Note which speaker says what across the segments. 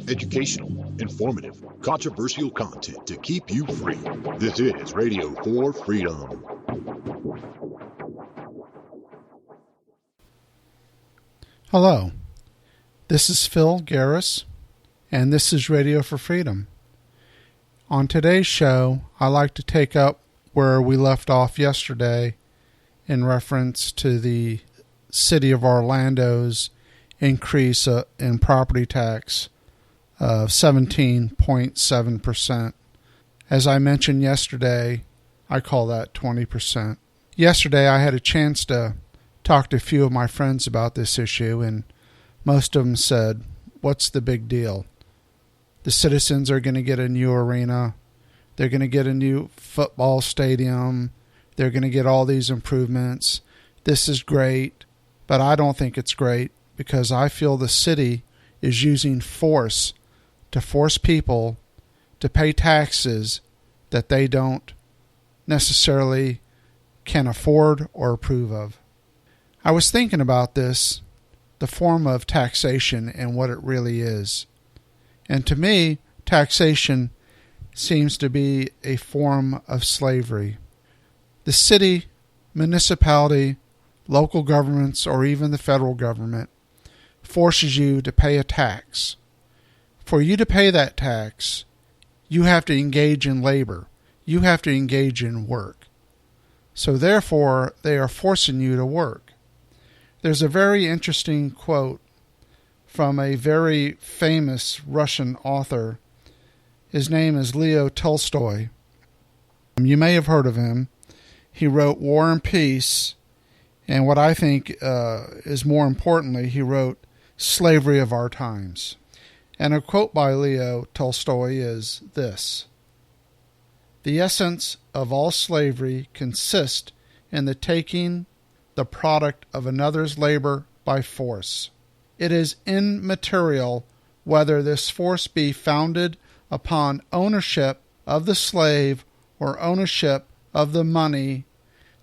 Speaker 1: Educational, informative, controversial content to keep you free. This is Radio for Freedom.
Speaker 2: Hello, this is Phil Garris, and this is Radio for Freedom. On today's show, I like to take up where we left off yesterday in reference to the City of Orlando's increase in property tax of 17.7%. As I mentioned yesterday, I call that 20%. Yesterday, I had a chance to talk to a few of my friends about this issue, and most of them said, what's the big deal? The citizens are going to get a new arena. They're going to get a new football stadium. They're going to get all these improvements. This is great, but I don't think it's great because I feel the city is using force to force people to pay taxes that they don't necessarily can afford or approve of. I was thinking about this, the form of taxation and what it really is. And to me, taxation seems to be a form of slavery. The city, municipality, local governments, or even the federal government forces you to pay a tax. For you to pay that tax, you have to engage in labor. You have to engage in work. So therefore, they are forcing you to work. There's a very interesting quote from a very famous Russian author. His name is Leo Tolstoy. You may have heard of him. He wrote War and Peace, and what I think is more importantly, he wrote Slavery of Our Times. And a quote by Leo Tolstoy is this: "The essence of all slavery consists in the taking the product of another's labor by force. It is immaterial whether this force be founded upon ownership of the slave or ownership of the money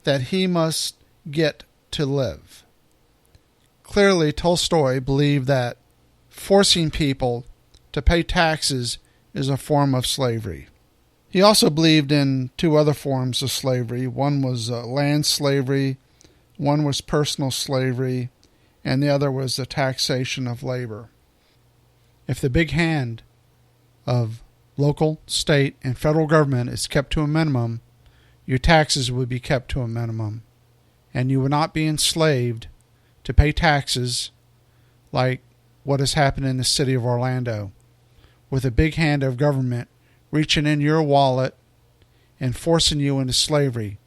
Speaker 2: that he must get to live." Clearly, Tolstoy believed that forcing people to pay taxes is a form of slavery. He also believed in two other forms of slavery. One was land slavery, one was personal slavery, and the other was the taxation of labor. If the big hand of local, state, and federal government is kept to a minimum, your taxes would be kept to a minimum, and you would not be enslaved to pay taxes like what has happened in the city of Orlando, with a big hand of government reaching in your wallet and forcing you into slavery,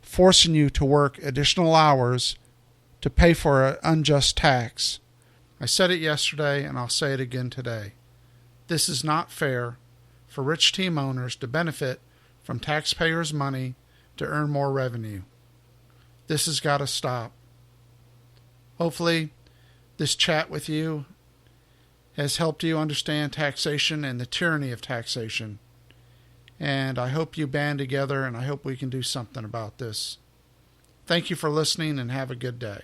Speaker 2: forcing you to work additional hours to pay for an unjust tax. I said it yesterday, and I'll say it again today. This is not fair for rich team owners to benefit from taxpayers' money to earn more revenue. This has got to stop. Hopefully, this chat with you has helped you understand taxation and the tyranny of taxation. And I hope you band together, and I hope we can do something about this. Thank you for listening, and have a good day.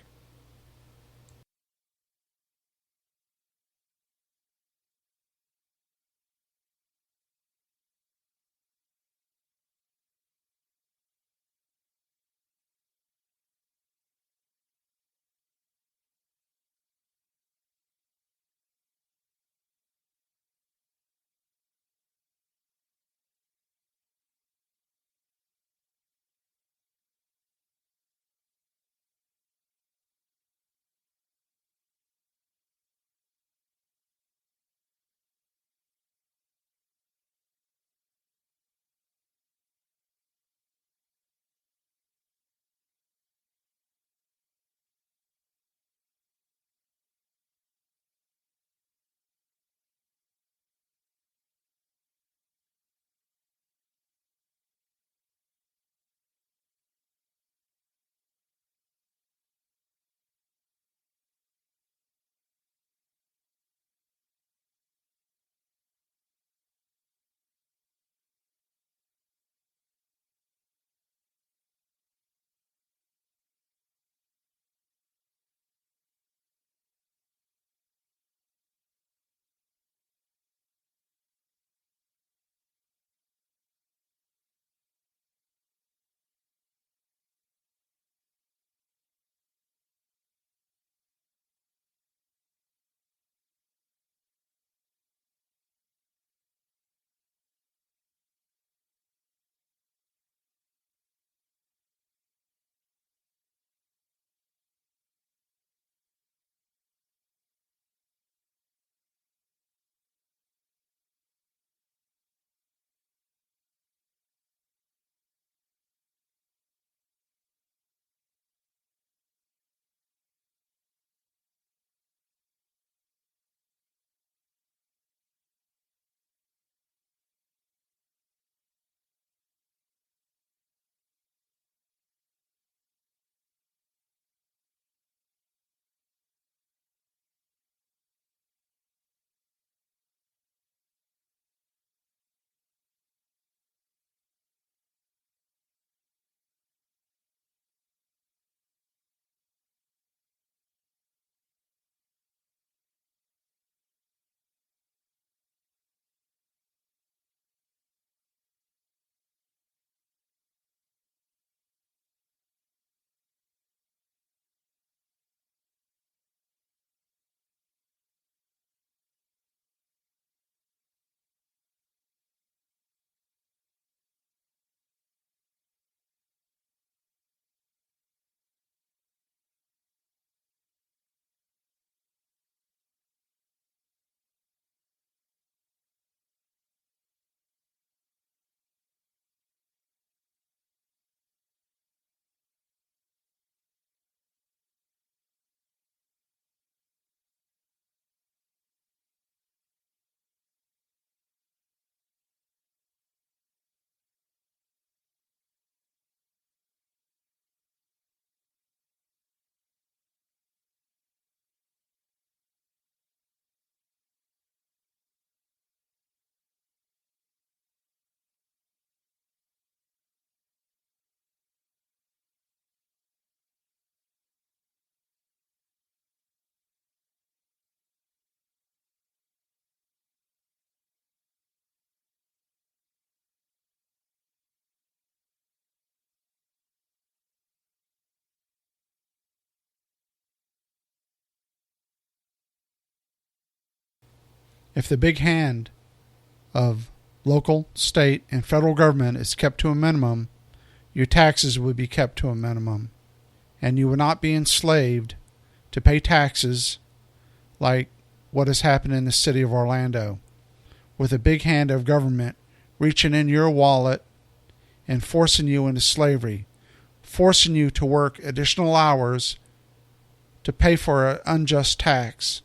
Speaker 2: If the big hand of local, state, and federal government is kept to a minimum, your taxes would be kept to a minimum, and you would not be enslaved to pay taxes like what has happened in the city of Orlando, with a big hand of government reaching in your wallet and forcing you into slavery, forcing you to work additional hours to pay for an unjust tax.